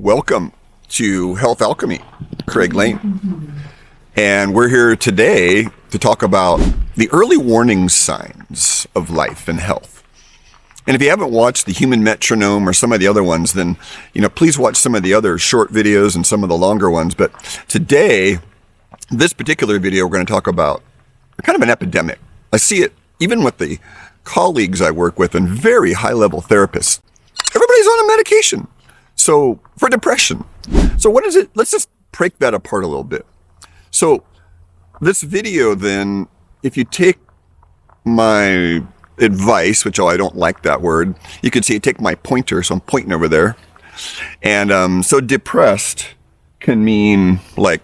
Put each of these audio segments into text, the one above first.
Welcome to Health Alchemy, Craig Lane. And we're here today to talk about the early warning signs of life and health. And if you haven't watched the Human Metronome or some of the other ones, then, please watch some of the other short videos and some of the longer ones. But today, this particular video, we're going to talk about kind of an epidemic. I see it even with the colleagues I work with and very high-level therapists. Everybody's on a medication. So for depression. So what is it? Let's just break that apart a little bit. So this video then, if you take my advice, which I don't like that word, you can see, take my pointer, so I'm pointing over there. And so depressed can mean, like,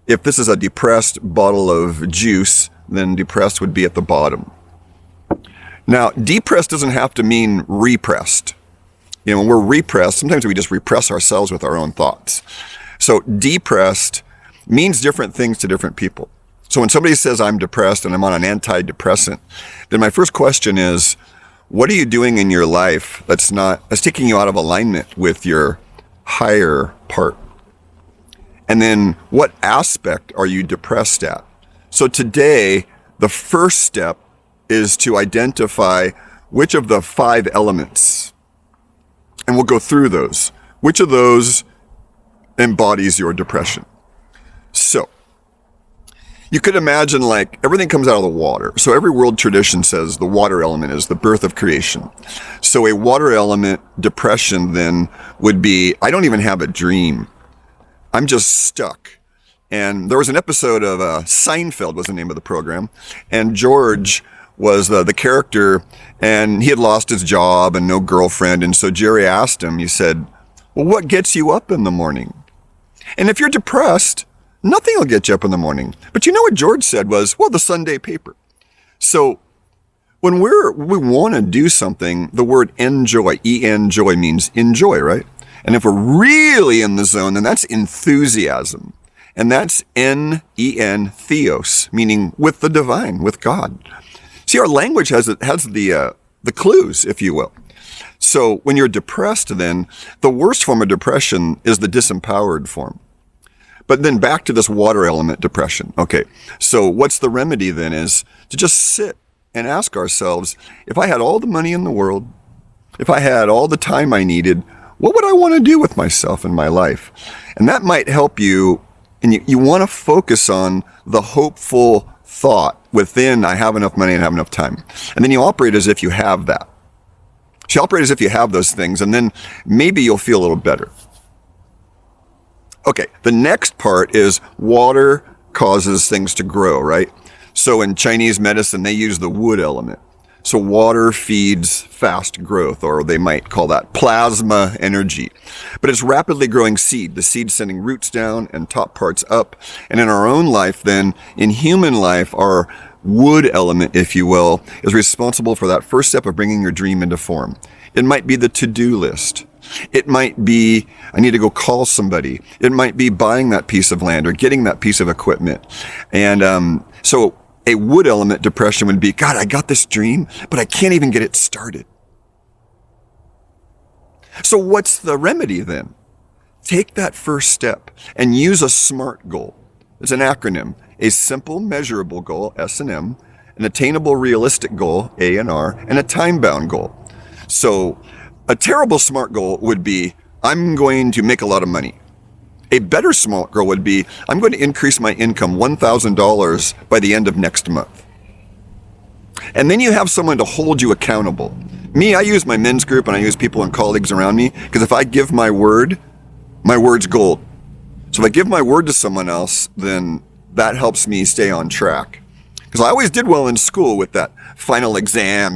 if this is a depressed bottle of juice, then depressed would be at the bottom. Now, depressed doesn't have to mean repressed. When we're repressed, sometimes we just repress ourselves with our own thoughts. So depressed means different things to different people. So when somebody says I'm depressed and I'm on an antidepressant, then my first question is, what are you doing in your life that's taking you out of alignment with your higher part? And then what aspect are you depressed at? So today, the first step is to identify which of the 5 elements, and we'll go through those. Which of those embodies your depression? So, you could imagine, like, everything comes out of the water. So every world tradition says the water element is the birth of creation. So a water element depression then would be, I don't even have a dream. I'm just stuck. And there was an episode of Seinfeld was the name of the program. And George was the character, and he had lost his job and no girlfriend. And so Jerry asked him, he said, well, what gets you up in the morning? And if you're depressed, nothing will get you up in the morning. But you know what George said was, well, the Sunday paper. So when we want to do something, the word enjoy, E-N-joy, means enjoy, right? And if we're really in the zone, then that's enthusiasm. And that's N-E-N, theos, meaning with the divine, with God. See, our language has the clues, if you will. So when you're depressed, then the worst form of depression is the disempowered form. But then back to this water element depression. Okay, so what's the remedy then is to just sit and ask ourselves, if I had all the money in the world, if I had all the time I needed, what would I want to do with myself and my life? And that might help you, and you want to focus on the hopeful thought within, I have enough money and have enough time. And then you operate as if you have that. So you operate as if you have those things, and then maybe you'll feel a little better. Okay, the next part is water causes things to grow, right? So in Chinese medicine, they use the wood element. So water feeds fast growth, or they might call that plasma energy. But it's rapidly growing seed, the seed sending roots down and top parts up. And in our own life then, in human life, our wood element, if you will, is responsible for that first step of bringing your dream into form. It might be the to-do list. It might be, I need to go call somebody. It might be buying that piece of land or getting that piece of equipment. And so a wood element depression would be, God, I got this dream, but I can't even get it started. So what's the remedy then? Take that first step and use a SMART goal. It's an acronym. A simple, measurable goal, S and M, an attainable, realistic goal, A and R, and a time-bound goal. So a terrible SMART goal would be, I'm going to make a lot of money. A better SMART goal would be, I'm going to increase my income $1,000 by the end of next month. And then you have someone to hold you accountable. Me, I use my men's group and I use people and colleagues around me, because if I give my word's gold. So if I give my word to someone else, then that helps me stay on track. Because I always did well in school with that final exam,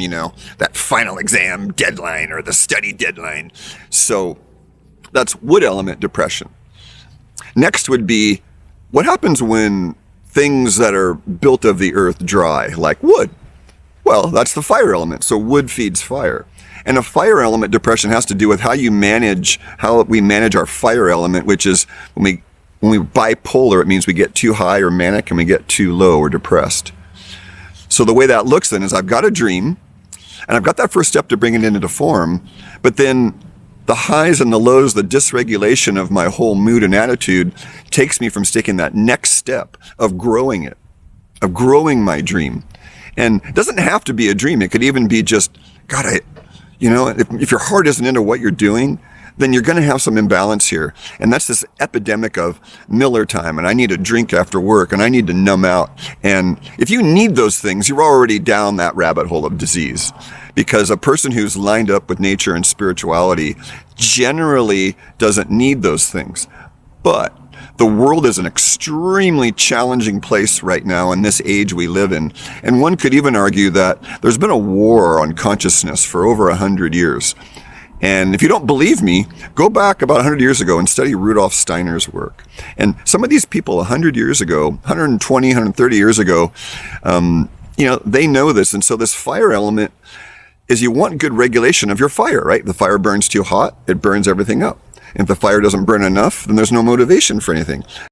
that final exam deadline or the study deadline. So that's wood element depression. Next would be, what happens when things that are built of the earth dry, like wood? Well, that's the fire element. So wood feeds fire. And a fire element depression has to do with how we manage our fire element, which is when we bipolar, it means we get too high or manic and we get too low or depressed. So the way that looks then is, I've got a dream and I've got that first step to bring it into form, but then The highs and the lows, the dysregulation of my whole mood and attitude takes me from taking that next step of growing it, of growing my dream. And it doesn't have to be a dream. It could even be just, God, if your heart isn't into what you're doing, then you're going to have some imbalance here. And that's this epidemic of Miller time, and I need a drink after work, and I need to numb out. And if you need those things, you're already down that rabbit hole of disease. Because a person who's lined up with nature and spirituality generally doesn't need those things. But the world is an extremely challenging place right now in this age we live in. And one could even argue that there's been a war on consciousness for over 100 years. And if you don't believe me, go back about 100 years ago and study Rudolf Steiner's work. And some of these people 100 years ago, 120, 130 years ago, they know this. And so this fire element is you want good regulation of your fire, right? The fire burns too hot, it burns everything up. And if the fire doesn't burn enough, then there's no motivation for anything.